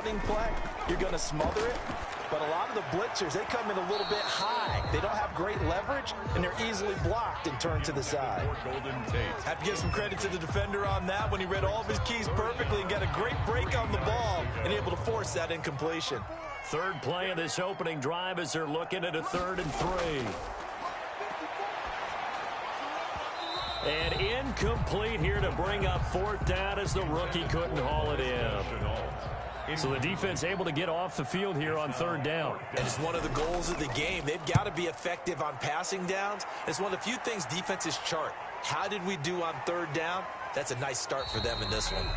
running play, you're going to smother it. But a lot of the blitzers, they come in a little bit high. They don't have great leverage, and they're easily blocked and turned to the side. Have to give some credit to the defender on that when he read all of his keys perfectly and got a great break on the ball and able to force that incompletion. Third play of this opening drive as they're looking at a 3rd and 3. And incomplete here to bring up 4th down as the rookie couldn't haul it in. So the defense able to get off the field here on 3rd down. And it's one of the goals of the game. They've got to be effective on passing downs. It's one of the few things defenses chart. How did we do on 3rd down? That's a nice start for them in this one.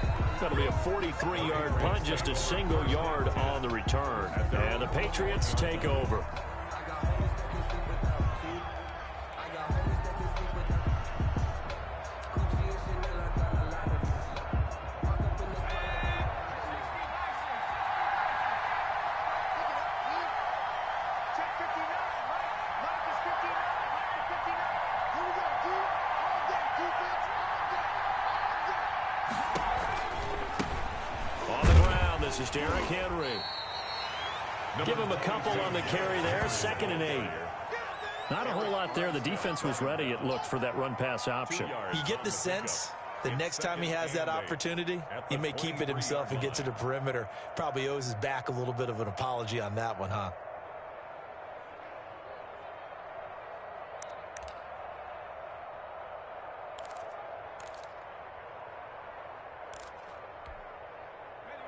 That'll be a 43-yard punt, just a single yard on the return. And the Patriots take over. This is Derrick Henry. Give him a couple on the carry there. 2nd and 8. Not a whole lot there. The defense was ready, it looked, for that run-pass option. You get the sense that next time he has that opportunity, he may keep it himself and get to the perimeter. Probably owes his back a little bit of an apology on that one, huh?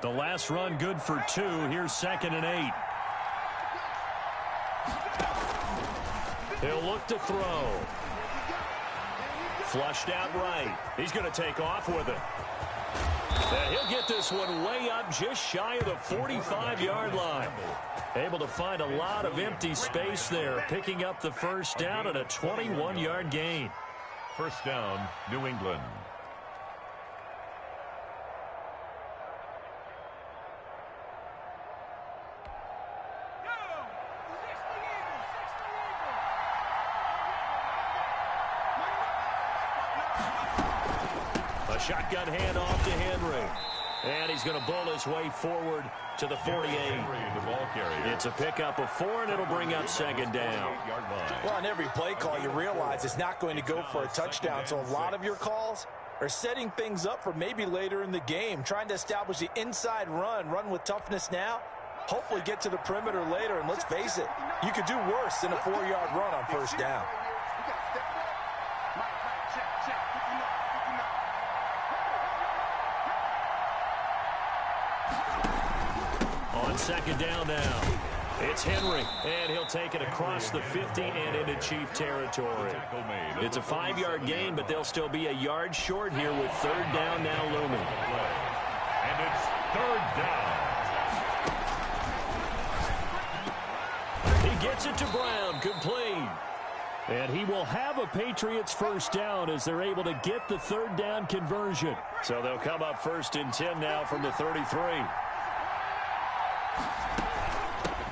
The last run good for 2. Here's 2nd and 8. He'll look to throw. Flushed out right. He's going to take off with it. And he'll get this one way up just shy of the 45-yard line. Able to find a lot of empty space there, picking up the 1st down and a 21-yard gain. 1st down, New England. A shotgun handoff to Henry. And he's going to bull his way forward to the 48. It's a pickup of 4, and it'll bring up 2nd down. Well, on every play call, you realize it's not going to go for a touchdown. So a lot of your calls are setting things up for maybe later in the game, trying to establish the inside run with toughness now, hopefully get to the perimeter later. And let's face it, you could do worse than a 4-yard run on 1st down. On 2nd down now, it's Henry, and he'll take it across the 50 and into Chief territory. It's a 5-yard gain, but they'll still be a yard short here with 3rd down now looming. And it's 3rd down. He gets it to Brown, complete. And he will have a Patriots 1st down as they're able to get the 3rd down conversion. So they'll come up 1st and 10 now from the 33.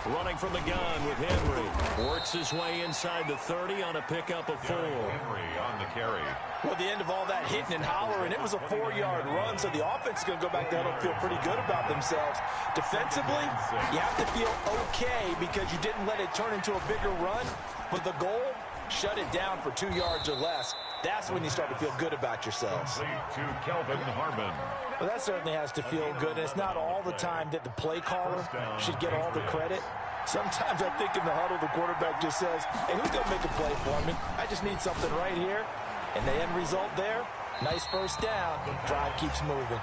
Running from the gun with Henry. Works his way inside the 30 on a pickup of 4. Henry on the carry. Well, the end of all that hitting and hollering, it was a 4-yard run, so the offense is going to go back there and feel pretty good about themselves. Defensively, you have to feel okay because you didn't let it turn into a bigger run, but the goal, shut it down for 2 yards or less. That's when you start to feel good about yourselves. To Kelvin Harmon. Well, that certainly has to feel good. And it's not all the time that the play caller should get all the credit. Sometimes I think in the huddle, the quarterback just says, hey, who's going to make a play for me? I just need something right here. And the end result there, nice 1st down. Drive keeps moving.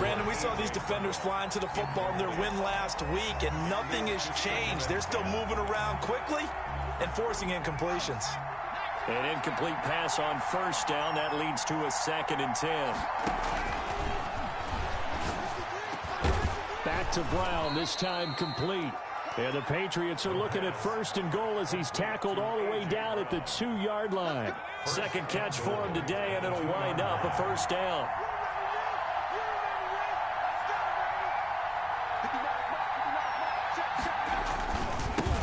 Brandon, we saw these defenders flying to the football in their win last week, and nothing has changed. They're still moving around quickly and forcing incompletions. An incomplete pass on 1st down. That leads to a 2nd and 10. Back to Brown, this time complete. And the Patriots are looking at 1st and goal as he's tackled all the way down at the 2-yard line. 2nd catch for him today, and it'll wind up a 1st down.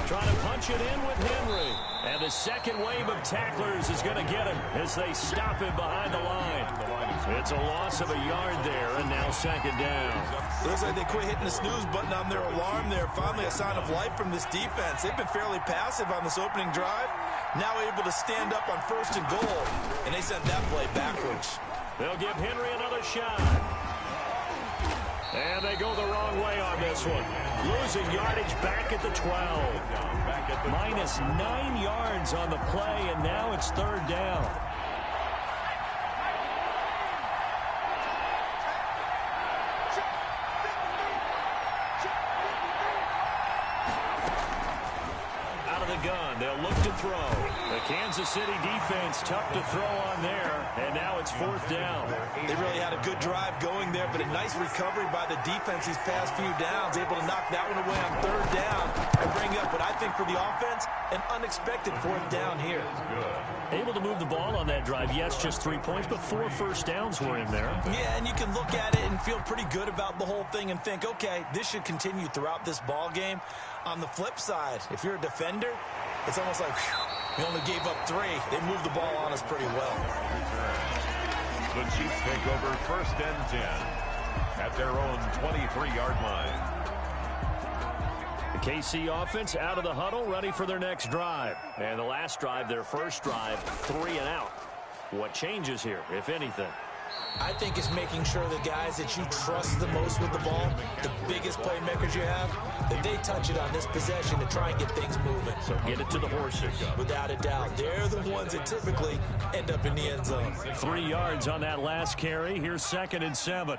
Trying to punch it in with Henry. And the second wave of tacklers is going to get him as they stop him behind the line. It's a loss of a yard there, and now second down. Looks like they quit hitting the snooze button on their alarm there. Finally a sign of life from this defense. They've been fairly passive on this opening drive. Now able to stand up on 1st and goal, and they sent that play backwards. They'll give Henry another shot. And they go the wrong way on this one. Losing yardage back at the 12. Minus 9 yards on the play, and now it's 3rd down. Out of the gun, they'll look to throw. The Kansas City defense tough to throw on there, and now it's 4th down. They really had a good drive going there, but a nice recovery by the defense these past few downs, able to knock that one away on 3rd down and bring up what I think for the offense, an unexpected 4th down here. Able to move the ball on that drive. Yes, just 3 points, but 4 first downs were in there. Yeah, and you can look at it and feel pretty good about the whole thing and think, okay, this should continue throughout this ball game. On the flip side, if you're a defender, it's almost like, whew, we only gave up 3. They moved the ball on us pretty well. The Chiefs take over 1st and 10 at their own 23-yard line. The KC offense out of the huddle, ready for their next drive. And the last drive, their first drive, 3 and out. What changes here, if anything? I think it's making sure the guys that you trust the most with the ball, the biggest playmakers you have, that they touch it on this possession to try and get things moving. So get it to the horses. Without a doubt. They're the ones that typically end up in the end zone. 3 yards on that last carry. Here's 2nd and 7.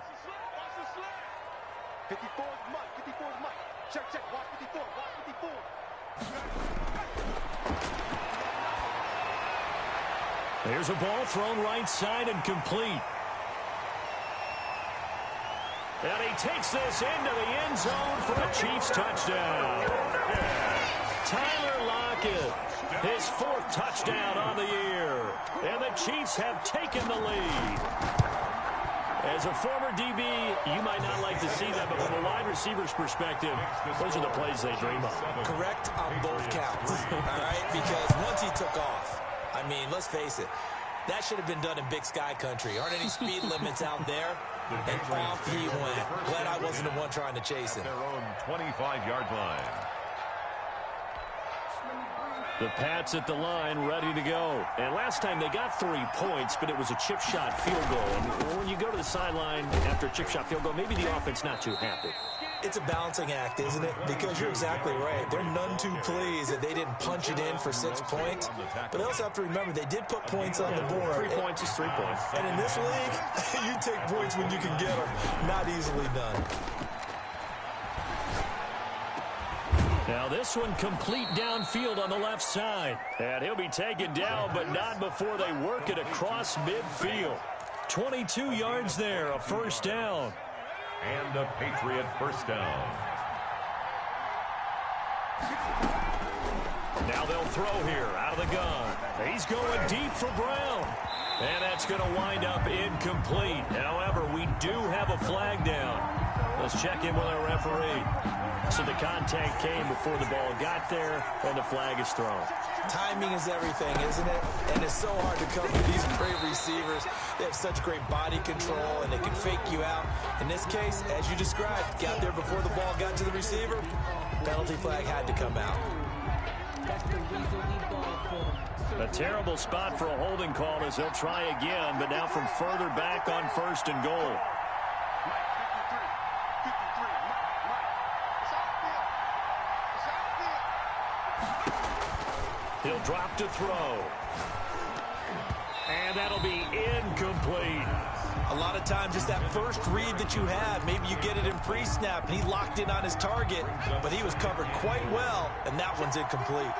54 is Mike. 54 is Mike. Check, check. Watch 54. Watch 54. There's a ball thrown right side and complete. And he takes this into the end zone for a Chiefs touchdown. Tyler Lockett, his 4th touchdown on the year. And the Chiefs have taken the lead. As a former DB, you might not like to see that, but from a wide receiver's perspective, those are the plays they dream of. Correct on both counts, all right? Because once he took off, I mean, let's face it, that should have been done in Big Sky country. Aren't any speed limits out there? And off he went. Glad I wasn't the one trying to chase him. Their own 25-yard line. The Pats at the line, ready to go. And last time they got 3 points, but it was a chip shot field goal. And when you go to the sideline after a chip shot field goal, maybe the offense not too happy. It's a balancing act, isn't it? Because you're exactly right. They're none too pleased that they didn't punch it in for 6 points. But they also have to remember they did put points on the board. 3 points is 3 points. And in this league, you take points when you can get them. Not easily done. Now this one complete downfield on the left side. And he'll be taken down, but not before they work it across midfield. 22 yards there, a 1st down. And a Patriot 1st down. Now they'll throw here out of the gun. He's going deep for Brown. And that's going to wind up incomplete. However, we do have a flag down. Let's check in with our referee. So the contact came before the ball got there, and the flag is thrown. Timing is everything, isn't it? And it's so hard to cover these great receivers. They have such great body control, and they can fake you out. In this case, as you described, got there before the ball got to the receiver. Penalty flag had to come out. A terrible spot for a holding call as they'll try again, but now from further back on 1st and goal. He'll drop to throw. And that'll be incomplete. A lot of times it's that first read that you have. Maybe you get it in pre-snap, and he locked in on his target, but he was covered quite well, and that one's incomplete.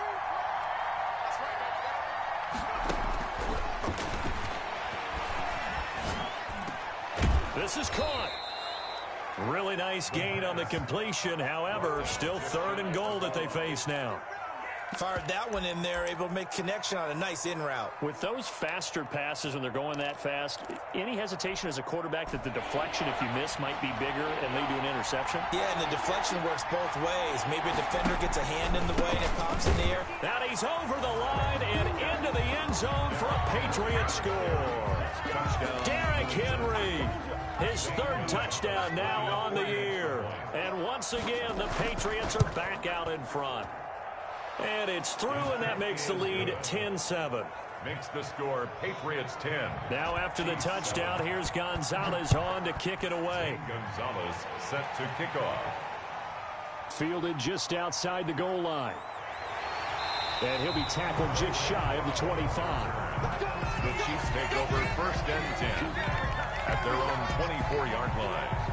This is caught. Really nice gain on the completion. However, still 3rd and goal that they face now. Fired that one in there, able to make connection on a nice in route. With those faster passes when they're going that fast, any hesitation as a quarterback that the deflection, if you miss, might be bigger and lead to an interception? Yeah, and the deflection works both ways. Maybe a defender gets a hand in the way and it pops in the air. Now he's over the line and into the end zone for a Patriot score. Derrick Henry, his third touchdown now on the year. And once again, the Patriots are back out in front. And it's through, and that makes the lead 10-7. Makes the score Patriots 10. Now after the touchdown, here's Gonzalez on to kick it away. Gonzalez set to kick off. Fielded just outside the goal line. And he'll be tackled just shy of the 25. The Chiefs take over 1st and 10 at their own 24-yard line.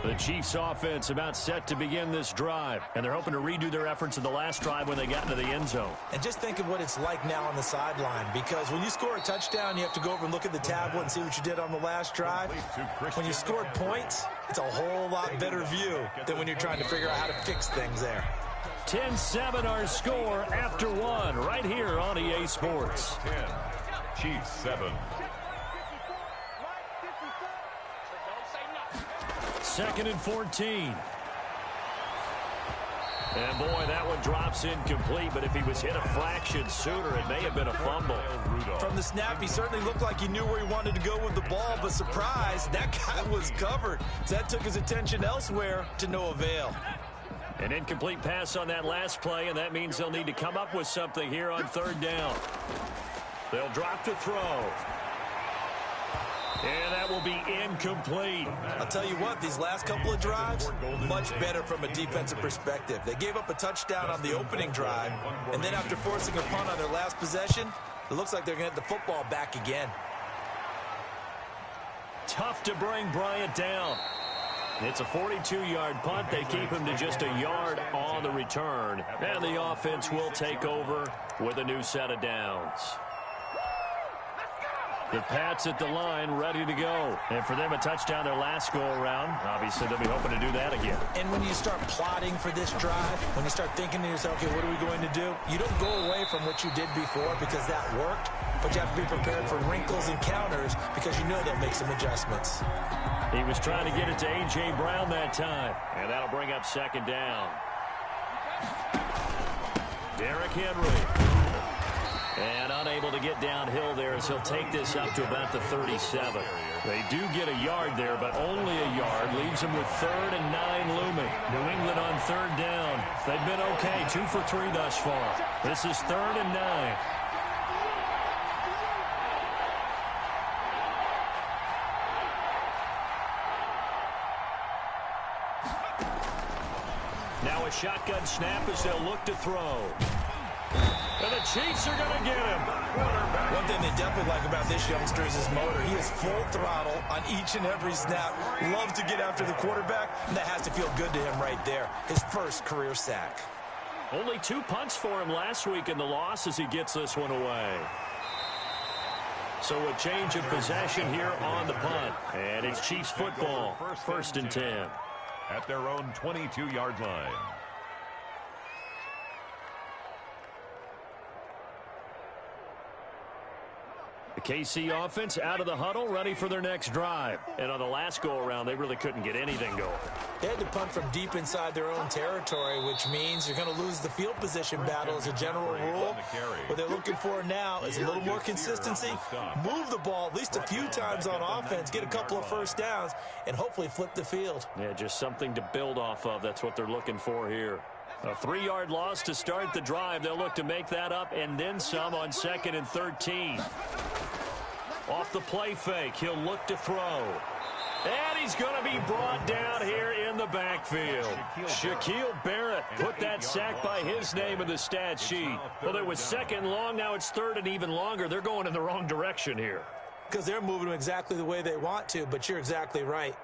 The Chiefs offense about set to begin this drive, and they're hoping to redo their efforts in the last drive when they got into the end zone. And just think of what it's like now on the sideline, because when you score a touchdown, you have to go over and look at the tablet and see what you did on the last drive. When you scored points, it's a whole lot better view than when you're trying to figure out how to fix things there. 10-7 our score after one right here on EA Sports. 10, Chiefs 7. 2nd and 14. And boy, that one drops incomplete, but if he was hit a fraction sooner, it may have been a fumble. From the snap, he certainly looked like he knew where he wanted to go with the ball, but surprise, that guy was covered. So that took his attention elsewhere to no avail. An incomplete pass on that last play, and that means they'll need to come up with something here on 3rd down. They'll drop to throw. And that will be incomplete. I'll tell you what, these last couple of drives, much better from a defensive perspective. They gave up a touchdown on the opening drive, and then after forcing a punt on their last possession, it looks like they're going to get the football back again. Tough to bring Bryant down. It's a 42-yard punt. They keep him to just a yard on the return. And the offense will take over with a new set of downs. The Pats at the line, ready to go. And for them, a touchdown their last go-around. Obviously, they'll be hoping to do that again. And when you start plotting for this drive, when you start thinking to yourself, okay, what are we going to do? You don't go away from what you did before because that worked, but you have to be prepared for wrinkles and counters because you know they'll make some adjustments. He was trying to get it to A.J. Brown that time. And that'll bring up 2nd down. Derrick Henry. And unable to get downhill there as he'll take this up to about the 37. They do get a yard there, but only a yard. Leaves them with 3rd and 9 looming. New England on 3rd down. They've been okay, 2 for 3 thus far. This is 3rd and 9. Now a shotgun snap as they'll look to throw. And the Chiefs are going to get him. One thing they definitely like about this youngster is his motor. He is full throttle on each and every snap. Loves to get after the quarterback, and that has to feel good to him right there. His first career sack. Only 2 punts for him last week in the loss as he gets this one away. So a change of possession here on the punt. And it's Chiefs football, 1st and 10. At their own 22-yard line. The KC offense out of the huddle, ready for their next drive. And on the last go-around, they really couldn't get anything going. They had to punt from deep inside their own territory, which means you're going to lose the field position battle as a general rule. What they're looking for now is a little more consistency, move the ball at least a few times on offense, get a couple of 1st downs, and hopefully flip the field. Yeah, just something to build off of. That's what they're looking for here. A 3-yard loss to start the drive. They'll look to make that up and then some on 2nd and 13. Off the play fake, he'll look to throw. And he's going to be brought down here in the backfield. Shaquille Barrett put that sack by his name in the stat sheet. Well, it was 2nd long, now it's 3rd and even longer. They're going in the wrong direction here. Because they're moving them exactly the way they want to, but you're exactly right.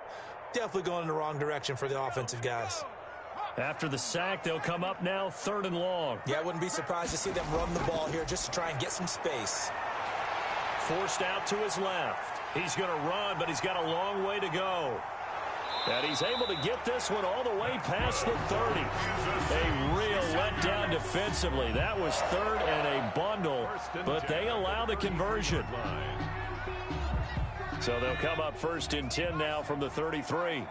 Definitely going in the wrong direction for the offensive guys. After the sack, they'll come up now 3rd and long. Yeah, I wouldn't be surprised to see them run the ball here just to try and get some space. Forced out to his left. He's going to run, but he's got a long way to go. And he's able to get this one all the way past the 30. A real letdown defensively. That was third and a bundle, but they allow the conversion. So they'll come up 1st and 10 now from the 33.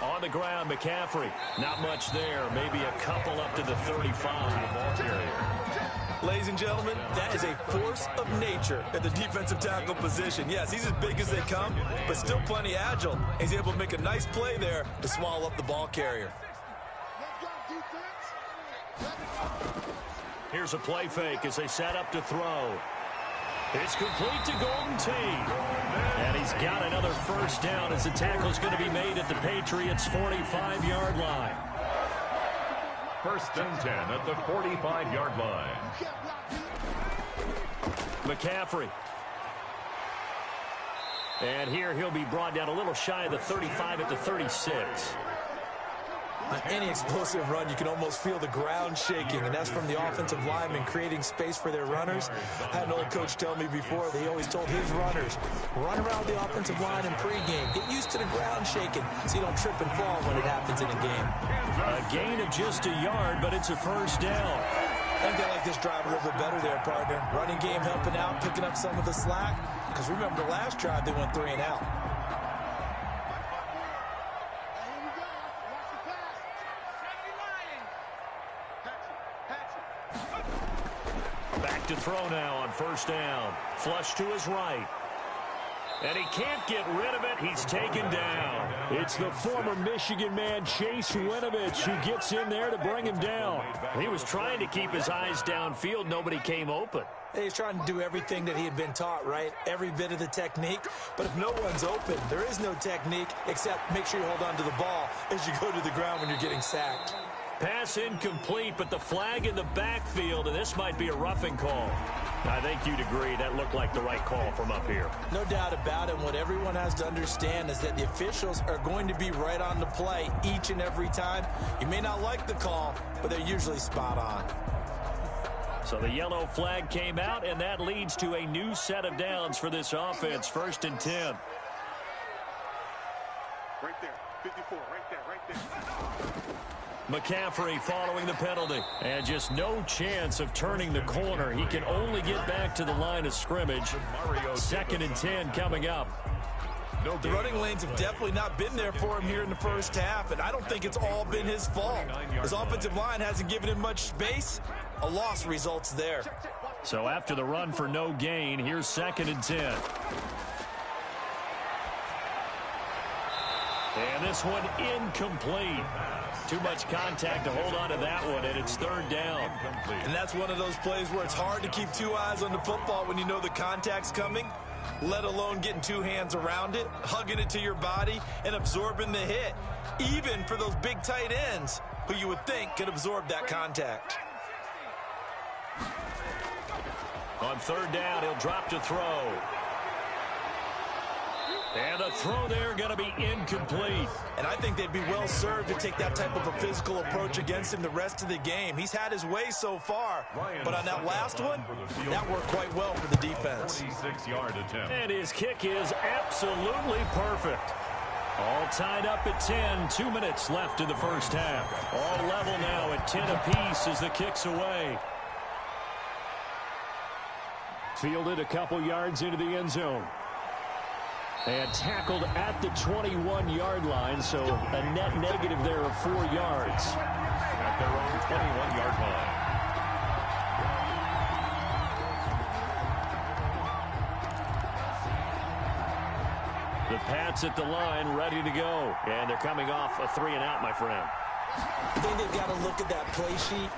On the ground, McCaffrey. Not much there. Maybe a couple up to the 35. Ladies and gentlemen, that is a force of nature at the defensive tackle position. Yes, he's as big as they come, but still plenty agile. He's able to make a nice play there to swallow up the ball carrier. Here's a play fake as they set up to throw. It's complete to Golden Tate. And he's got another first down as the tackle's going to be made at the Patriots' 45-yard line. 1st and 10 at the 45-yard line. McCaffrey. And here he'll be brought down a little shy of the 35 at the 36. On any explosive run, you can almost feel the ground shaking, and that's from the offensive linemen creating space for their runners. I had an old coach tell me before that he always told his runners, run around the offensive line in pregame. Get used to the ground shaking so you don't trip and fall when it happens in a game. A gain of just a yard, but it's a first down. I think they like this drive a little bit better there, partner. Running game helping out, picking up some of the slack. Because remember, the last drive, they went 3 and out. Back to throw now on first down. Flush to his right. And he can't get rid of it. He's taken down. It's the former Michigan man, Chase Winovich, who gets in there to bring him down. He was trying to keep his eyes downfield. Nobody came open. He's trying to do everything that he had been taught, right? Every bit of the technique. But if no one's open, there is no technique except make sure you hold on to the ball as you go to the ground when you're getting sacked. Pass incomplete, but the flag in the backfield, and this might be a roughing call. I think you'd agree that looked like the right call from up here. No doubt about it. What everyone has to understand is that the officials are going to be right on the play each and every time. You may not like the call, but they're usually spot on. So the yellow flag came out, and that leads to a new set of downs for this offense. 1st and 10. Right there, 54, right there, right there. McCaffrey following the penalty. And just no chance of turning the corner. He can only get back to the line of scrimmage. 2nd and 10 coming up. The running lanes have definitely not been there for him here in the first half, and I don't think it's all been his fault. His offensive line hasn't given him much space. A loss results there. So after the run for no gain, here's 2nd and 10. And this one incomplete. Too much contact to hold on to that one, and it's 3rd down. And that's one of those plays where it's hard to keep 2 eyes on the football when you know the contact's coming, let alone getting 2 hands around it, hugging it to your body, and absorbing the hit, even for those big tight ends who you would think could absorb that contact. On 3rd down, he'll drop to throw. And the throw there going to be incomplete. And I think they'd be well served to take that type of a physical approach against him the rest of the game. He's had his way so far, but on that last one, that worked quite well for the defense. 46-yard attempt. And his kick is absolutely perfect. All tied up at 10. 2 minutes left in the first half. All level now at 10 apiece as the kick's away. Fielded a couple yards into the end zone. And tackled at the 21-yard line, so a net negative there of 4 yards. At their own 21-yard line. The Pats at the line, ready to go. And they're coming off a 3-and-out, my friend. I think they've got to look at that play sheet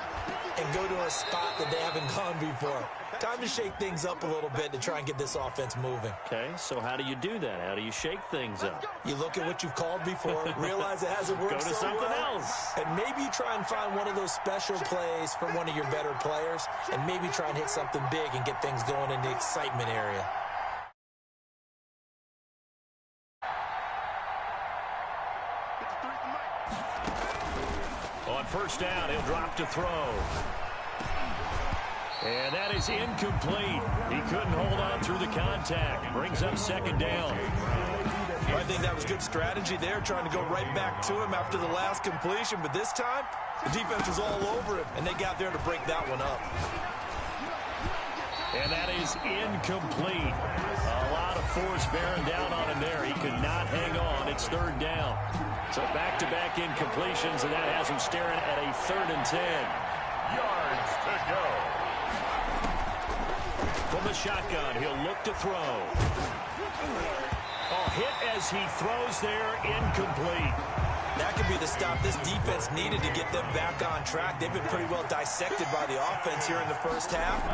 and go to a spot that they haven't gone before. Time to shake things up a little bit to try and get this offense moving. Okay, so how do you do that? How do you shake things up? You look at what you've called before, realize it hasn't worked Go to so something well, else. and maybe you try and find one of those special plays from one of your better players, and maybe try and hit something big and get things going in the excitement area. On first down, he'll drop to throw. And that is incomplete. He couldn't hold on through the contact. Brings up second down. I think that was good strategy there, trying to go right back to him after the last completion. But this time, the defense was all over him, and they got there to break that one up. And that is incomplete. A lot of force bearing down on him there. He could not hang on. It's third down. So back-to-back incompletions, and that has him staring at a 3rd and 10. Yards to go. From the shotgun, he'll look to throw. Oh, hit as he throws there, incomplete. That could be the stop this defense needed to get them back on track. They've been pretty well dissected by the offense here in the first half.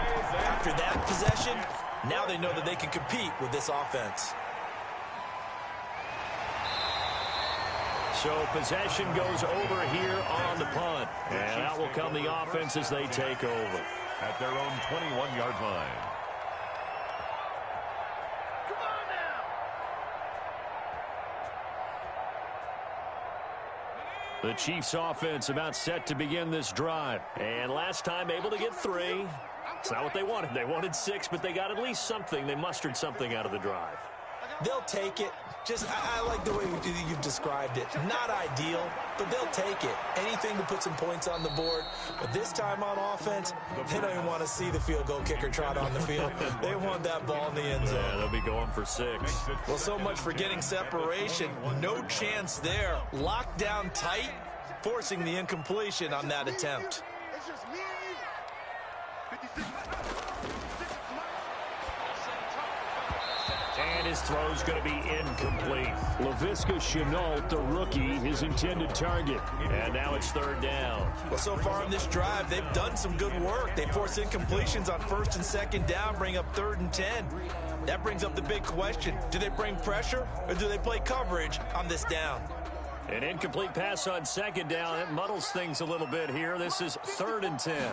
After that possession, now they know that they can compete with this offense. So possession goes over here on the punt. And out will come the offense as they take over. At their own 21-yard line. The Chiefs offense about set to begin this drive. And last time able to get 3. It's not what they wanted. They wanted 6, but they got at least something. They mustered something out of the drive. They'll take it. I like the way you've described it. Not ideal, but they'll take it. Anything to put some points on the board. But this time on offense, they don't even want to see the field goal kicker trot on the field. They want that ball in the end zone. Yeah, they'll be going for 6. Well, so much for getting separation. No chance there. Locked down tight, forcing the incompletion on that attempt. It's just me and you. 56. And his throw's going to be incomplete. Laviska Shenault, the rookie, his intended target. And now it's 3rd down. Well, so far on this drive, they've done some good work. They force incompletions on 1st and 2nd down, bring up 3rd and 10. That brings up the big question. Do they bring pressure or do they play coverage on this down? An incomplete pass on 2nd down. It muddles things a little bit here. This is 3rd and 10.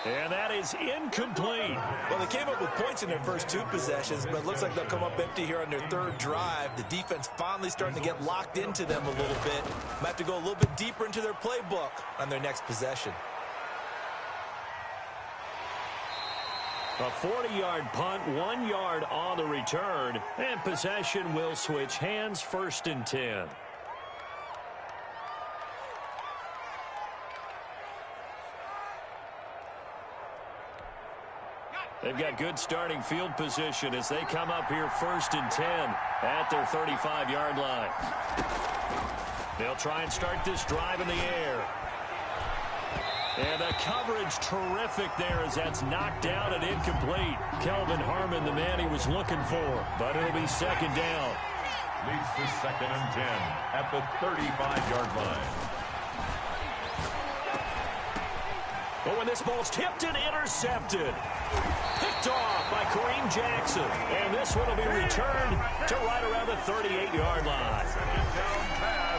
And that is incomplete. Well, they came up with points in their first 2 possessions, but it looks like they'll come up empty here on their 3rd drive. The defense finally starting to get locked into them a little bit. Might have to go a little bit deeper into their playbook on their next possession. A 40-yard punt, 1 yard on the return, and possession will switch hands, 1st and 10. They've got good starting field position as they come up here 1st and 10 at their 35-yard line. They'll try and start this drive in the air. And the coverage terrific there as that's knocked down and incomplete. Kelvin Harmon, the man he was looking for, but it'll be 2nd down. Leads to 2nd and 10 at the 35-yard line. But when this ball's tipped and intercepted. Picked off by Kareem Jackson. And this one will be returned to right around the 38-yard line.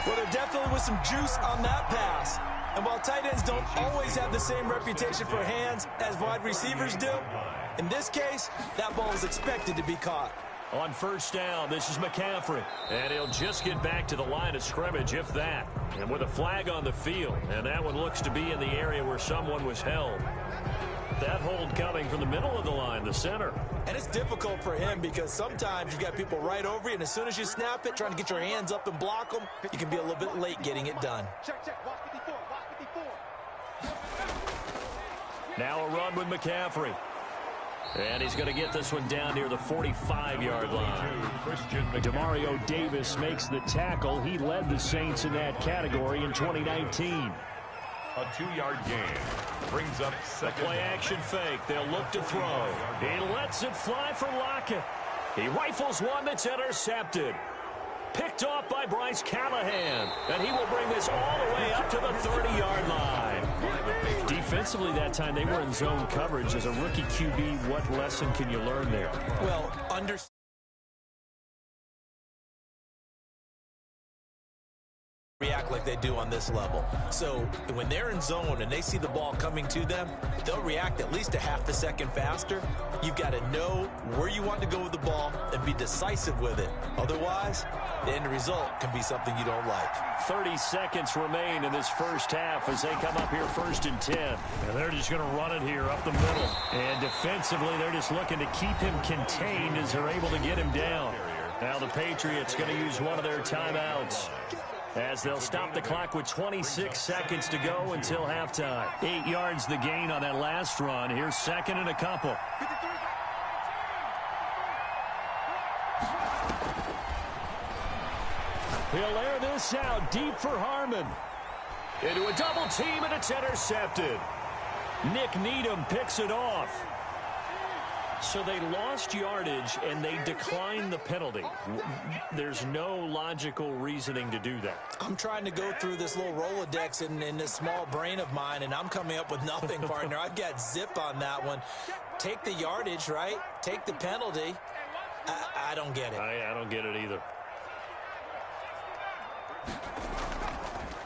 Well, there definitely was some juice on that pass. And while tight ends don't always have the same reputation for hands as wide receivers do, in this case, that ball is expected to be caught. On 1st down, this is McCaffrey. And he'll just get back to the line of scrimmage, if that. And with a flag on the field. And that one looks to be in the area where someone was held. That hold coming from the middle of the line, the center. And it's difficult for him because sometimes you've got people right over you, and as soon as you snap it, trying to get your hands up and block them, you can be a little bit late getting it done. Check. Watch 54. Watch 54. Now a run with McCaffrey. And he's going to get this one down near the 45-yard line. Demario Davis makes the tackle. He led the Saints in that category in 2019. A 2-yard gain brings up 2nd. Play action fake. They'll look to throw. He lets it fly for Lockett. He rifles one that's intercepted. Picked off by Bryce Callahan. And he will bring this all the way up to the 30-yard line. Defensively that time, they were in zone coverage. As a rookie QB, what lesson can you learn there? Well, react like they do on this level. So when they're in zone and they see the ball coming to them, they'll react at least a half a second faster. You've got to know where you want to go with the ball and be decisive with it. Otherwise, the end result can be something you don't like. 30 seconds remain in this first half as they come up here 1st and 10. And they're just going to run it here up the middle. And defensively, they're just looking to keep him contained as they're able to get him down. Now the Patriots going to use one of their timeouts as they'll stop the clock with 26 seconds to go until halftime. 8 yards the gain on that last run. Here's 2nd and a couple. He'll air this out deep for Harmon. Into a double team, and it's intercepted. Nick Needham picks it off. So they lost yardage, and they declined the penalty. There's no logical reasoning to do that. I'm trying to go through this little Rolodex in this small brain of mine, and I'm coming up with nothing, partner. I've got zip on that one. Take the yardage, right? Take the penalty. I don't get it. I don't get it either.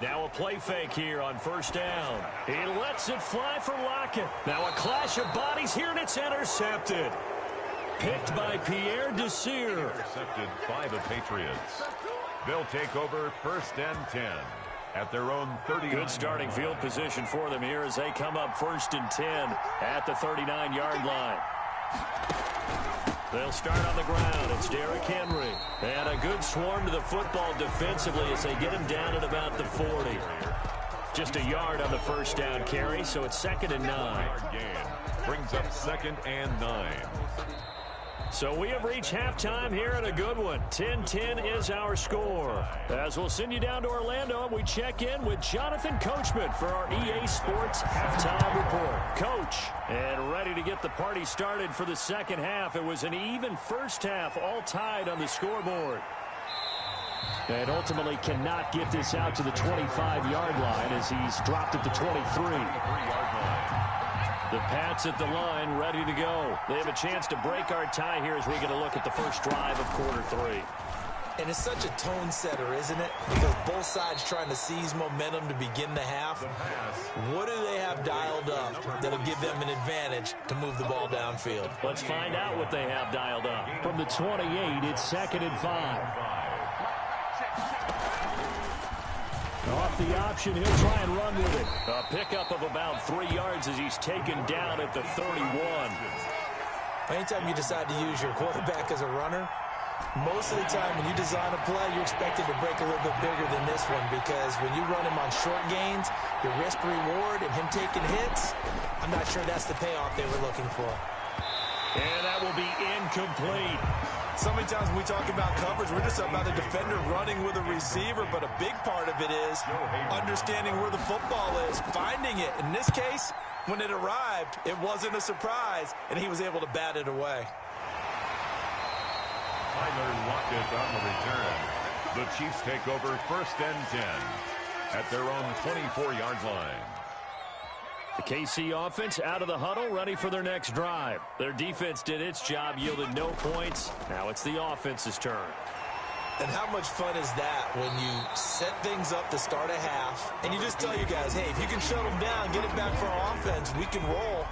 Now a play fake here on 1st down. He lets it fly for Lockett. Now a clash of bodies here, and it's intercepted. Picked by Pierre Desir. Intercepted by the Patriots. They'll take over 1st and 10 at their own 30. Good starting field position for them here as they come up 1st and 10 at the 39-yard line. They'll start on the ground. It's Derrick Henry. And a good swarm to the football defensively as they get him down at about the 40. Just a yard on the 1st down carry, so it's 2nd and 9. Brings up 2nd and 9. So we have reached halftime here in a good one. 10-10 is our score. As we'll send you down to Orlando, and we check in with Jonathan Coachman for our EA Sports Halftime Report. Coach, and ready to get the party started for the second half. It was an even first half, all tied on the scoreboard. And ultimately cannot get this out to the 25-yard line as he's dropped at the 23. The Pats at the line, ready to go. They have a chance to break our tie here as we get a look at the first drive of quarter 3. And it's such a tone setter, isn't it? Because both sides trying to seize momentum to begin the half. What do they have dialed up that'll give them an advantage to move the ball downfield? Let's find out what they have dialed up. From the 28, it's 2nd and 5. Off the option, he'll try and run with it. A pickup of about 3 yards as he's taken down at the 31. Anytime you decide to use your quarterback as a runner, most of the time when you design a play, you're expected to break a little bit bigger than this one, because when you run him on short gains, your risk reward and him taking hits, I'm not sure that's the payoff they were looking for. And that will be incomplete. So many times when we talk about coverage, we're just about a defender running with a receiver, but a big part of it is understanding where the football is, finding it. In this case, when it arrived, it wasn't a surprise, and he was able to bat it away. Tyler Lockett on the return. The Chiefs take over 1st and 10 at their own 24-yard line. The KC offense out of the huddle, ready for their next drive. Their defense did its job, yielded no points. Now it's the offense's turn. And how much fun is that when you set things up to start a half, and you just tell you guys, hey, if you can shut them down, get it back for our offense, we can roll.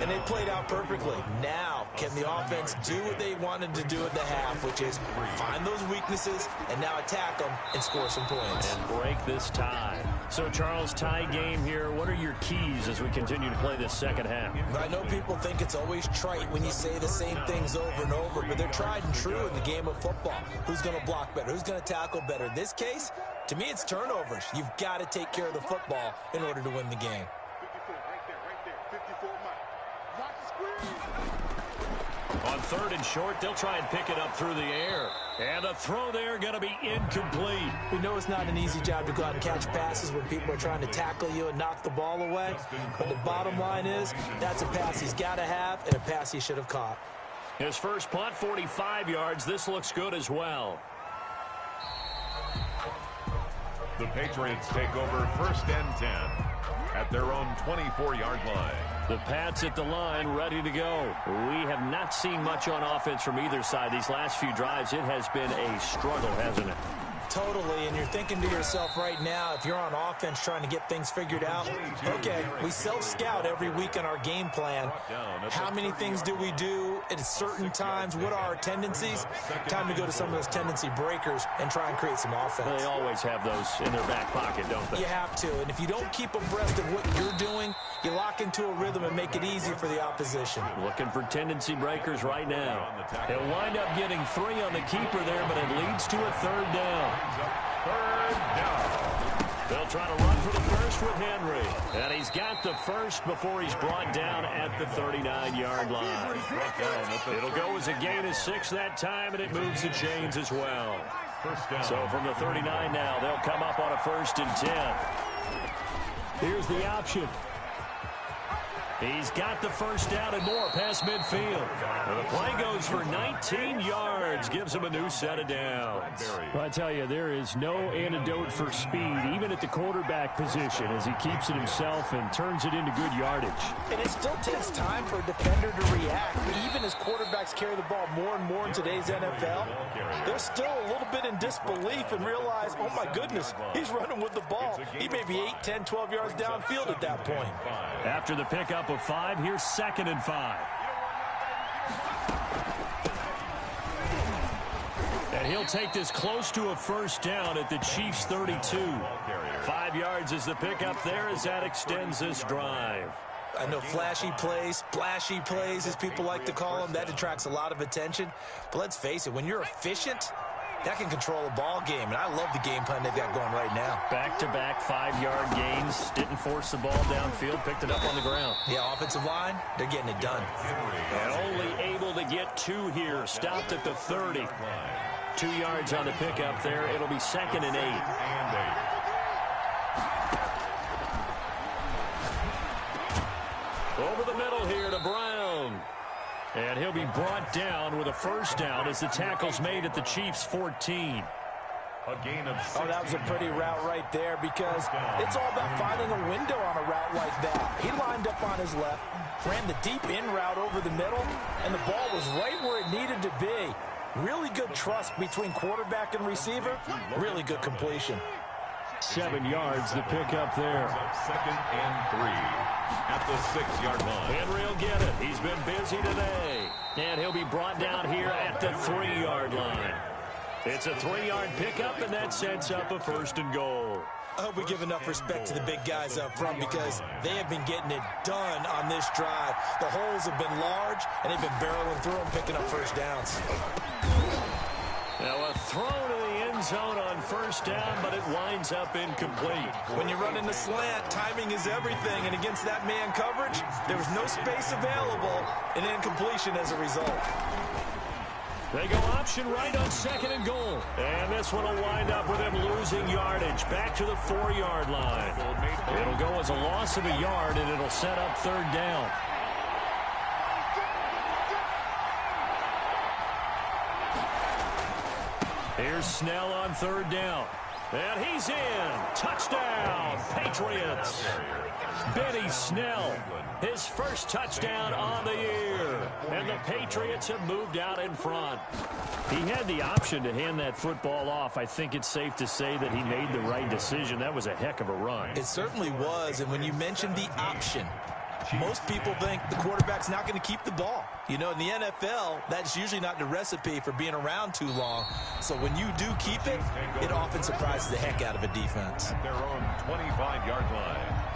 And they played out perfectly. Now, can the offense do what they wanted to do at the half, which is find those weaknesses and now attack them and score some points. And break this tie. So, Charles, tie game here. What are your keys as we continue to play this second half? I know people think it's always trite when you say the same things over and over, but they're tried and true in the game of football. Who's going to block better? Who's going to tackle better? In this case, to me, it's turnovers. You've got to take care of the football in order to win the game. 54, Mike. On 3rd and short, they'll try and pick it up through the air. And the throw there going to be incomplete. We know it's not an easy job to go out and catch passes when people are trying to tackle you and knock the ball away. But the bottom line is, that's a pass he's got to have and a pass he should have caught. His first punt, 45 yards. This looks good as well. The Patriots take over 1st and 10 at their own 24-yard line. The Pats at the line, ready to go. We have not seen much on offense from either side. These last few drives, it has been a struggle, hasn't it? Totally, and you're thinking to yourself right now, if you're on offense trying to get things figured out, okay, we self-scout every week in our game plan. How many things do we do at certain times? What are our tendencies? Time to go to some of those tendency breakers and try and create some offense. They always have those in their back pocket, don't they? You have to, and if you don't keep abreast of what you're doing, you lock into a rhythm and make it easy for the opposition. Looking for tendency breakers right now. He'll wind up getting 3 on the keeper there, but it leads to a 3rd down. Third down. They'll try to run for the first with Henry. And he's got the first before he's brought down at the 39-yard line. It'll go as a gain of 6 that time, and it moves the chains as well. So from the 39 now, they'll come up on a 1st and 10. Here's the option. He's got the first down and more past midfield. And the play goes for 19 yards. Gives him a new set of downs. Well, I tell you, there is no antidote for speed, even at the quarterback position, as he keeps it himself and turns it into good yardage. And it still takes time for a defender to react. Even as quarterbacks carry the ball more and more in today's NFL, they're still a little bit in disbelief and realize, oh my goodness, he's running with the ball. He may be 8, 10, 12 yards downfield at that point. After the pickup of 5, here's 2nd and 5. And he'll take this close to a 1st down at the Chiefs' 32. 5 yards is the pickup there as that extends this drive. I know flashy plays, splashy plays, as people like to call them, that attracts a lot of attention. But let's face it, when you're efficient, that can control a ball game, and I love the game plan they've got going right now. Back-to-back 5-yard gains. Didn't force the ball downfield. Picked it up on the ground. Yeah, offensive line, they're getting it done. And only able to get 2 here. Stopped at the 30. 2 yards on the pickup there. It'll be 2nd and 8. Over the middle here to Brown. And he'll be brought down with a 1st down as the tackle's made at the Chiefs' 14. A gain of 6. Oh, that was a pretty route right there because it's all about finding a window on a route like that. He lined up on his left, ran the deep in route over the middle, and the ball was right where it needed to be. Really good trust between quarterback and receiver. Really good completion. 7 yards, the pickup there. 2nd and 3 at the 6-yard line. Henry will get it. He's been busy today. And he'll be brought down here at the 3-yard line. It's a 3-yard pickup, and that sets up a 1st and goal. I hope we give enough respect to the big guys up front because they have been getting it done on this drive. The holes have been large, and they've been barreling through them, picking up 1st downs. Now a throw to the end zone on 1st down, but it winds up incomplete. When you run in the slant, timing is everything, and against that man coverage, there was no space available, and incompletion as a result. They go option right on 2nd and goal. And this one will wind up with him losing yardage. Back to the 4-yard line. It'll go as a loss of a yard, and it'll set up 3rd down. Here's Snell on 3rd down. And he's in. Touchdown, Patriots. Benny Snell, his 1st touchdown on the year. And the Patriots have moved out in front. He had the option to hand that football off. I think it's safe to say that he made the right decision. That was a heck of a run. It certainly was, and when you mentioned the option, most people think the quarterback's not going to keep the ball. You know, in the NFL, that's usually not the recipe for being around too long. So when you do keep it, it often surprises the heck out of a defense. At their own 25-yard line.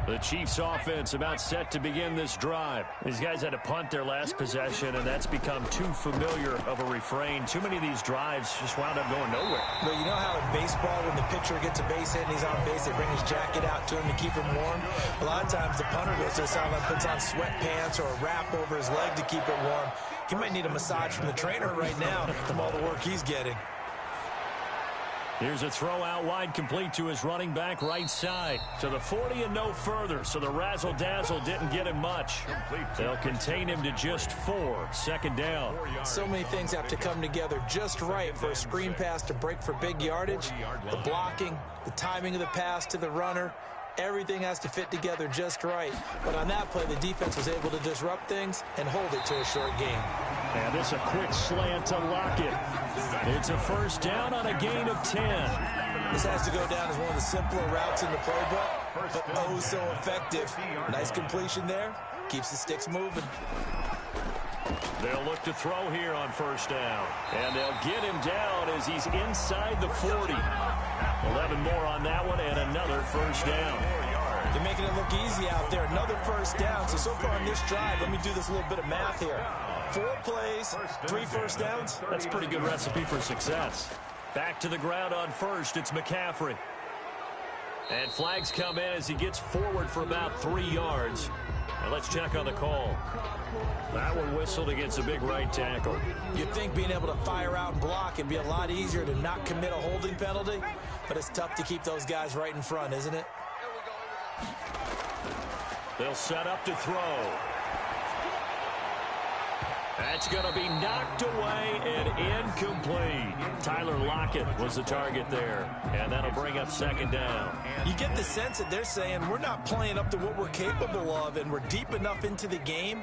The Chiefs offense about set to begin this drive. These guys had to punt their last possession, and that's become too familiar of a refrain. Too many of these drives just wound up going nowhere. But you know how in baseball, when the pitcher gets a base hit and he's on base, they bring his jacket out to him to keep him warm? A lot of times the punter goes to the sideline, puts on sweatpants or a wrap over his leg to keep it warm. He might need a massage from the trainer right now from all the work he's getting. Here's a throw out wide, complete to his running back right side. To the 40 and no further, so the razzle-dazzle didn't get him much. They'll contain him to just 4. 2nd down. So many things have to come together just right for a screen pass to break for big yardage. The blocking, the timing of the pass to the runner, Everything has to fit together just right. But on that play, the defense was able to disrupt things and hold it to a short gain. And this a quick slant to Lockett. It's a first down on a gain of 10. This has to go down as one of the simpler routes in the playbook, but oh so effective. Nice completion there. Keeps the sticks moving. They'll look to throw here on first down. And they'll get him down as he's inside the 40. 11 more on that one and another first down. They're making it look easy out there. Another first down. So far on this drive, let me do this little bit of math here. 4 plays, 3 first downs. That's a pretty good recipe for success. Back to the ground on first. It's McCaffrey. And flags come in as he gets forward for about 3 yards. And let's check on the call. That one whistled against a big right tackle. You'd think being able to fire out and block would be a lot easier to not commit a holding penalty, but it's tough to keep those guys right in front, isn't it? They'll set up to throw. That's going to be knocked away and incomplete. Tyler Lockett was the target there, and that'll bring up second down. You get the sense that they're saying we're not playing up to what we're capable of, and we're deep enough into the game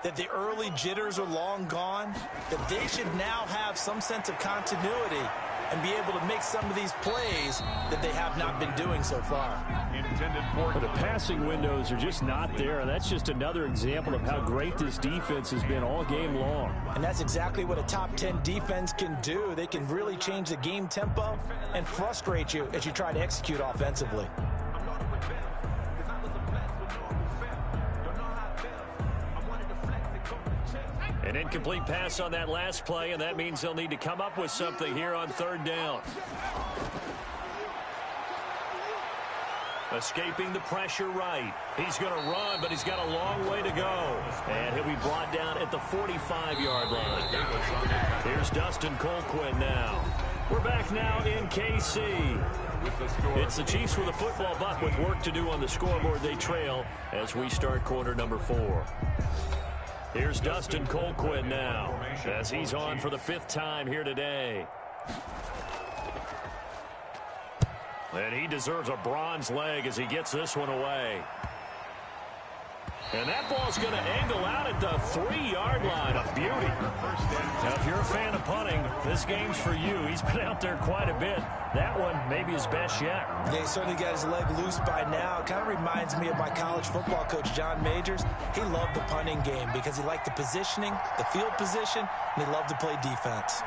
that the early jitters are long gone, that they should now have some sense of continuity and be able to make some of these plays that they have not been doing so far. But the passing windows are just not there, and that's just another example of how great this defense has been all game long. And that's exactly what a top 10 defense can do. They can really change the game tempo and frustrate you as you try to execute offensively. An incomplete pass on that last play, and that means they'll need to come up with something here on third down. Escaping the pressure right. He's going to run, but he's got a long way to go. And he'll be brought down at the 45-yard line. Here's Dustin Colquhoun now. We're back now in KC. It's the Chiefs with a football, but with work to do on the scoreboard. They trail as we start quarter number 4. Here's Dustin Colquhoun now as he's on for the 5th time here today. And he deserves a bronze leg as he gets this one away. And that ball's going to angle out at the 3-yard line. A beauty. Now, if you're a fan of punting, this game's for you. He's been out there quite a bit. That one maybe his best yet. Yeah, he certainly got his leg loose by now. It kind of reminds me of my college football coach, John Majors. He loved the punting game because he liked the positioning, the field position, and he loved to play defense.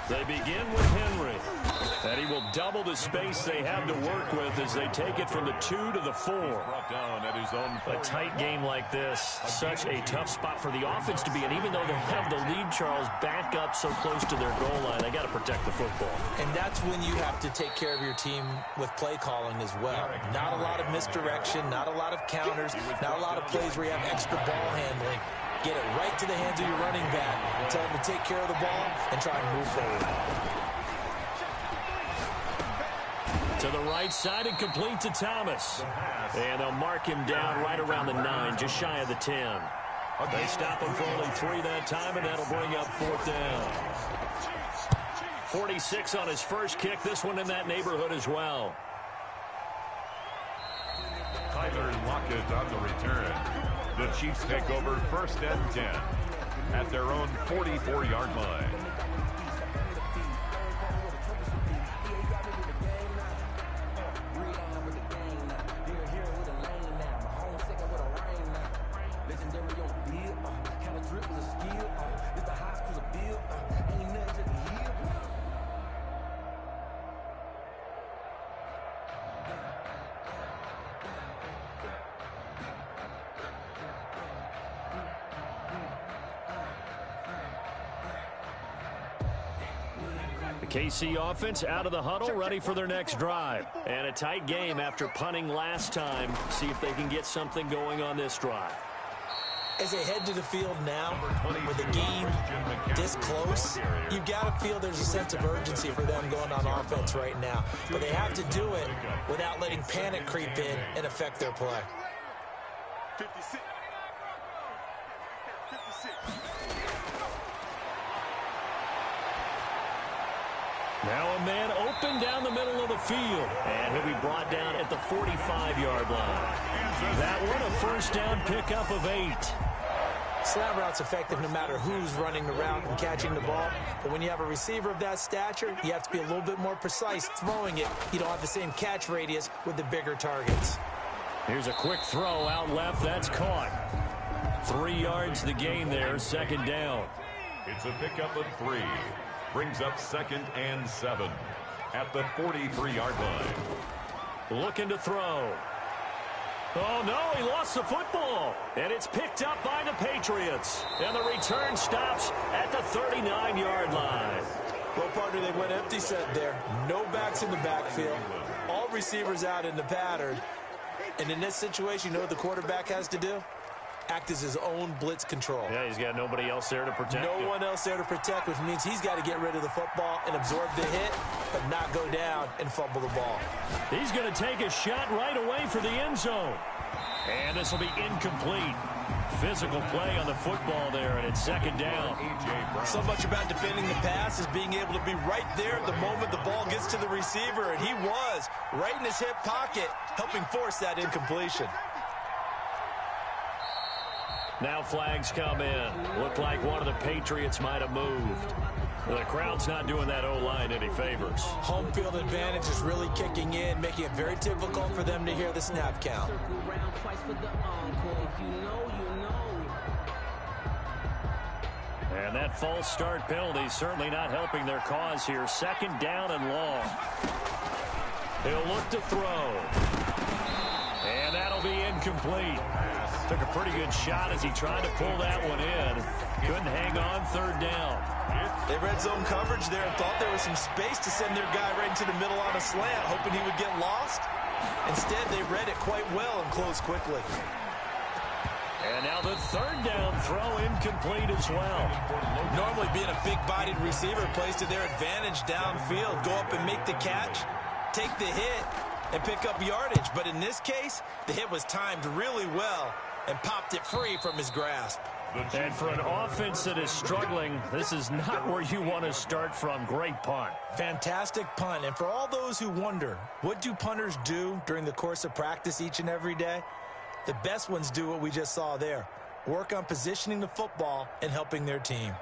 They begin with Henry. And he will double the space they have to work with as they take it from the 2 to the 4. A tight game like this, such a tough spot for the offense to be in. Even though they have the lead, Charles, back up so close to their goal line, they got to protect the football. And that's when you have to take care of your team with play calling as well. Not a lot of misdirection, not a lot of counters, not a lot of plays where you have extra ball handling. Get it right to the hands of your running back. Tell him to take care of the ball and try and move forward. To the right side and complete to Thomas. And they'll mark him down right around the 9, just shy of the 10. They stop him for only 3 that time, and that'll bring up 4th down. 46 on his first kick. This one in that neighborhood as well. Tyler Lockett on the return. The Chiefs take over 1st and 10 at their own 44-yard line. KC offense out of the huddle, ready for their next drive. And a tight game after punting last time. See if they can get something going on this drive. As they head to the field now, with the game this close, you've got to feel there's a sense of urgency for them going on offense right now. But they have to do it without letting panic creep in and affect their play. 56. 56. Now a man open down the middle of the field. And he'll be brought down at the 45-yard line. That one a first down pickup of 8. Slant route's effective no matter who's running the route and catching the ball. But when you have a receiver of that stature, you have to be a little bit more precise throwing it. You don't have the same catch radius with the bigger targets. Here's a quick throw out left. That's caught. 3 yards the gain there, second down. It's a pickup of 3. Brings up 2nd and 7 at the 43-yard line. Looking to throw. Oh, no, he lost the football. And it's picked up by the Patriots. And the return stops at the 39-yard line. Well, partner, they went empty set there. No backs in the backfield. All receivers out in the pattern. And in this situation, you know what the quarterback has to do? Act as his own blitz control. Yeah, he's got nobody else there to protect him. No one else there to protect, which means he's got to get rid of the football and absorb the hit, but not go down and fumble the ball. He's going to take a shot right away for the end zone. And this will be incomplete. Physical play on the football there, and it's second down. So much about defending the pass is being able to be right there at the moment the ball gets to the receiver, and he was right in his hip pocket, helping force that incompletion. Now flags come in. Looked like one of the Patriots might have moved. The crowd's not doing that O-line any favors. Home field advantage is really kicking in, making it very difficult for them to hear the snap count. And that false start penalty certainly not helping their cause here. Second down and long. He'll look to throw. And that'll be incomplete. Took a pretty good shot as he tried to pull that one in. Couldn't hang on, third down. They read zone coverage there and thought there was some space to send their guy right into the middle on a slant, hoping he would get lost. Instead, they read it quite well and closed quickly. And now the third down throw incomplete as well. Normally being a big-bodied receiver plays to their advantage downfield. Go up and make the catch, take the hit, and pick up yardage. But in this case, the hit was timed really well and popped it free from his grasp. And for an offense that is struggling, this is not where you want to start from. Great punt. Fantastic punt. And for all those who wonder, what do punters do during the course of practice each and every day? The best ones do what we just saw there. Work on positioning the football and helping their team.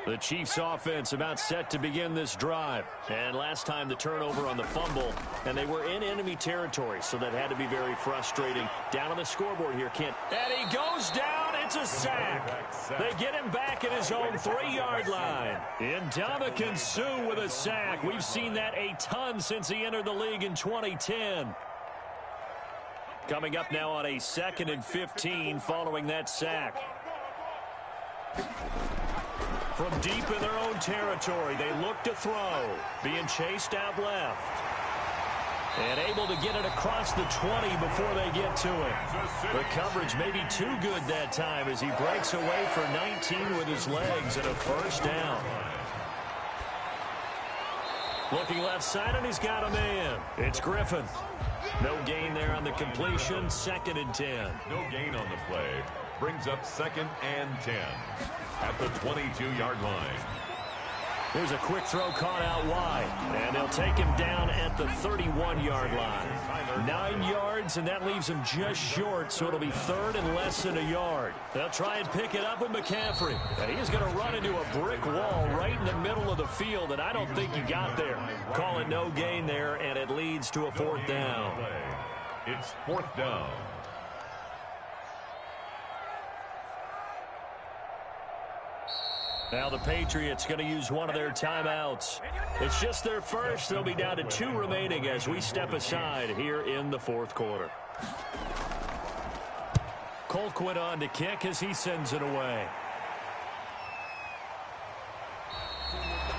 The Chiefs offense about set to begin this drive. And last time the turnover on the fumble, and they were in enemy territory, so that had to be very frustrating. Down on the scoreboard here, Kent. And he goes down. It's a sack. They get him back at his own 3-yard line. Ndamukong Suh with a sack. We've seen that a ton since he entered the league in 2010. Coming up now on a 2nd and 15 following that sack. From deep in their own territory, they look to throw. Being chased out left. And able to get it across the 20 before they get to it. The coverage may be too good that time as he breaks away for 19 with his legs and a first down. Looking left side, and he's got a man. It's Griffin. No gain there on the completion. 2nd and 10. No gain on the play. Brings up 2nd and 10 at the 22-yard line. Here's a quick throw caught out wide. And they'll take him down at the 31-yard line. 9 yards, and that leaves him just short, so it'll be 3rd and less than a yard. They'll try and pick it up with McCaffrey. And he's going to run into a brick wall right in the middle of the field, and I don't think he got there. Call it no gain there, and it leads to a 4th down. It's 4th down. Now the Patriots going to use one of their timeouts. It's just their first. They'll be down to 2 remaining as we step aside here in the 4th quarter. Colquitt on to kick as he sends it away.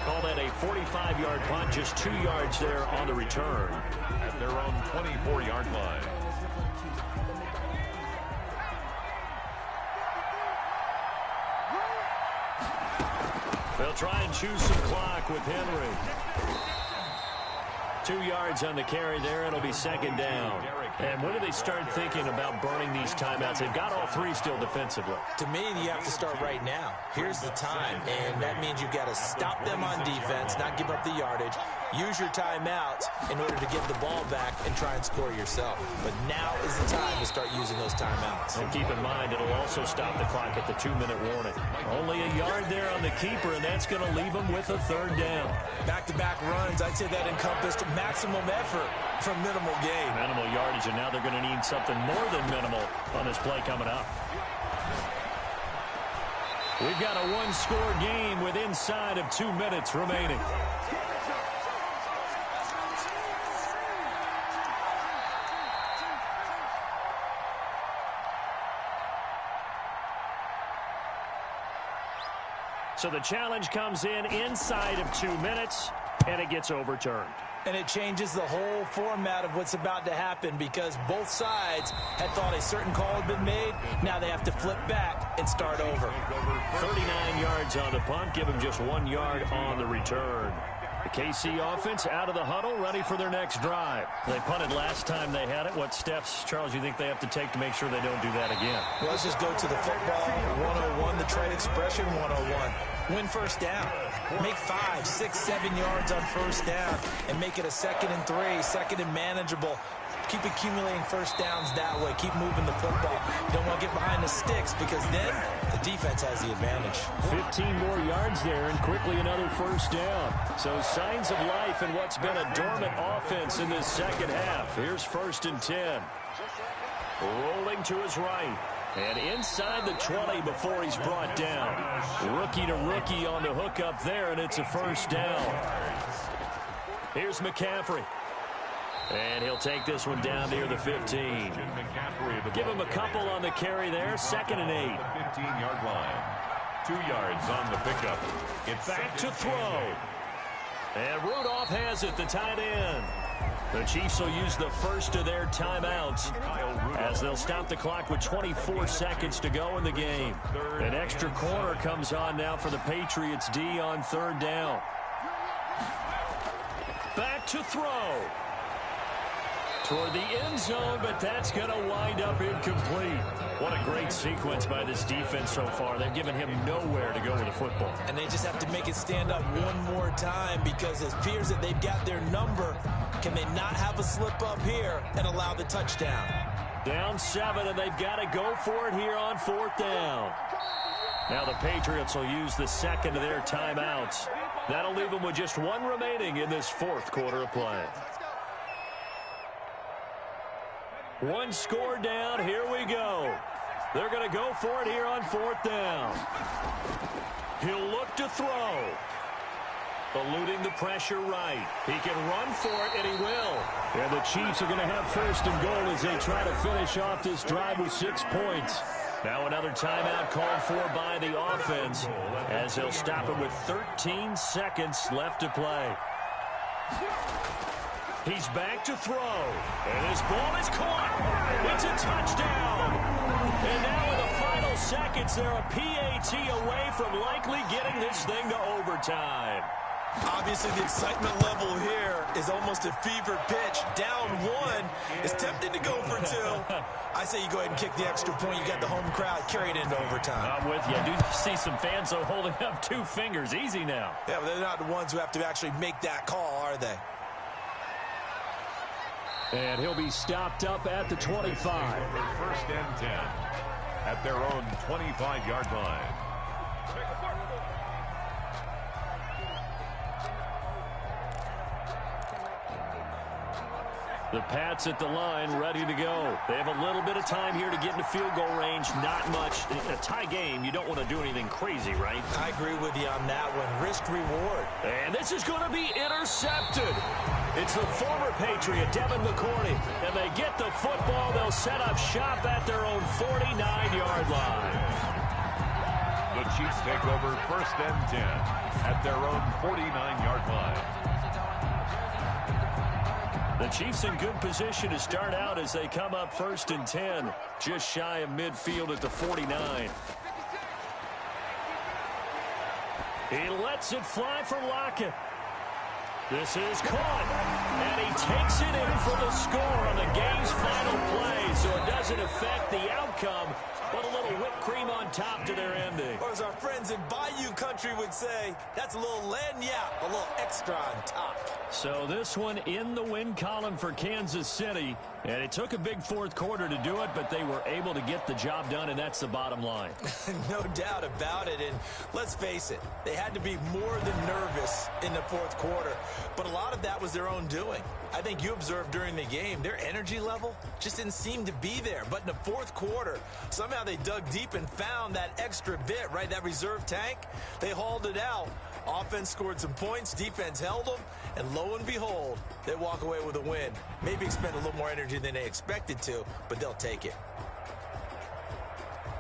Call that a 45-yard punt, just 2 yards there on the return. At their own 24-yard line. They'll try and choose some clock with Henry. 2 yards on the carry there. It'll be 2nd down. And when do they start thinking about burning these timeouts? They've got all three still defensively. To me, you have to start right now. Here's the time, and that means you've got to stop them on defense, not give up the yardage, use your timeouts in order to get the ball back and try and score yourself. But now is the time to start using those timeouts. And keep in mind, it'll also stop the clock at the 2-minute warning. Only a yard there on the keeper, and that's going to leave them with a third down. Back-to-back runs, I'd say that encompassed maximum effort from minimal gain. Minimal yardage, and now they're going to need something more than minimal on this play coming up. We've got a one-score game with inside of 2 minutes remaining. So the challenge comes in inside of 2 minutes, and it gets overturned. And it changes the whole format of what's about to happen because both sides had thought a certain call had been made. Now they have to flip back and start over. 39 yards on the punt, give them just 1 yard on the return. The KC offense out of the huddle, ready for their next drive. They punted last time they had it. What steps, Charles, you think they have to take to make sure they don't do that again? Well, let's just go to the football 101, the trade expression 101. Win first down. Make 5, 6, 7 yards on first down and make it a 2nd and 3, 2nd and manageable. Keep accumulating first downs that way. Keep moving the football. Don't want to get behind the sticks because then the defense has the advantage. 15 more yards there and quickly another first down. So signs of life in what's been a dormant offense in this second half. Here's 1st and 10. Rolling to his right. And inside the 20 before he's brought down. Rookie to rookie on the hook up there, and it's a first down. Here's McCaffrey. And he'll take this one down near the 15. Give him a couple on the carry there. 2nd and 8. 15-yard line. 2 yards on the pickup. It's back to throw. And Rudolph has it, the tight end. The Chiefs will use the first of their timeouts as they'll stop the clock with 24 seconds to go in the game. An extra corner comes on now for the Patriots D on 3rd down. Back to throw. Toward the end zone, but that's going to wind up incomplete. What a great sequence by this defense so far. They've given him nowhere to go with the football. And they just have to make it stand up one more time because it appears that they've got their number. Can they not have a slip up here and allow the touchdown? Down 7, and they've got to go for it here on 4th down. Now the Patriots will use the 2nd of their timeouts. That'll leave them with just 1 remaining in this 4th quarter of play. 1 score down. Here we go. They're going to go for it here on 4th down. He'll look to throw. Eluding the pressure right. He can run for it, and he will. And the Chiefs are going to have 1st and goal as they try to finish off this drive with 6 points. Now another timeout called for by the offense as they'll stop it with 13 seconds left to play. He's back to throw. And his ball is caught. It's a touchdown. And now in the final seconds, they're a PAT away from likely getting this thing to overtime. Obviously, the excitement level here is almost a fever pitch. Down 1. It's tempting to go for 2. I say you go ahead and kick the extra point. You got the home crowd. Carry it into overtime. I'm with you. I do see some fans, though, holding up 2 fingers. Easy now. Yeah, but they're not the ones who have to actually make that call, are they? And he'll be stopped up at the 25. 1st and 10 at their own 25-yard line. The Pats at the line, ready to go. They have a little bit of time here to get into field goal range. Not much. In a tie game, you don't want to do anything crazy, right? I agree with you on that one. Risk-reward. And this is going to be intercepted. It's the former Patriot, Devin McCourty. And they get the football. They'll set up shop at their own 49-yard line. The Chiefs take over 1st and 10 at their own 49-yard line. The Chiefs in good position to start out as they come up 1st and 10, just shy of midfield at the 49. He lets it fly for Lockett. This is caught, and he takes it in for the score on the game's final play, so it doesn't affect the outcome, but a little whipped cream on top to their ending. Or as our friends in Bayou country would say, that's a little lagniappe, a little extra on top. So this one in the win column for Kansas City, and it took a big fourth quarter to do it, but they were able to get the job done, and that's the bottom line. No doubt about it, and let's face it, they had to be more than nervous in the fourth quarter, but a lot of that was their own doing. I think you observed during the game, their energy level just didn't seem to be there, but in the fourth quarter, somehow they dug deep and found that extra bit, right, that reserve tank. They hauled it out. Offense scored some points, defense held them, and lo and behold, they walk away with a win. Maybe expend a little more energy than they expected to, but they'll take it.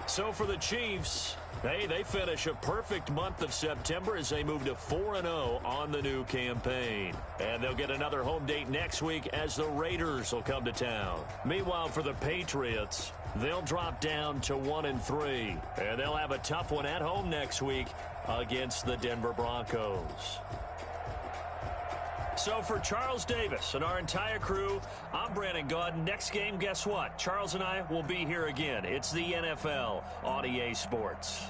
So for the Chiefs, they finish a perfect month of September as they move to 4-0 on the new campaign. And they'll get another home date next week as the Raiders will come to town. Meanwhile, for the Patriots, they'll drop down to 1-3. And they'll have a tough one at home next week against the Denver Broncos. So for Charles Davis and our entire crew, I'm Brandon Gaudin. Next game, guess what? Charles and I will be here again. It's the NFL on EA Sports.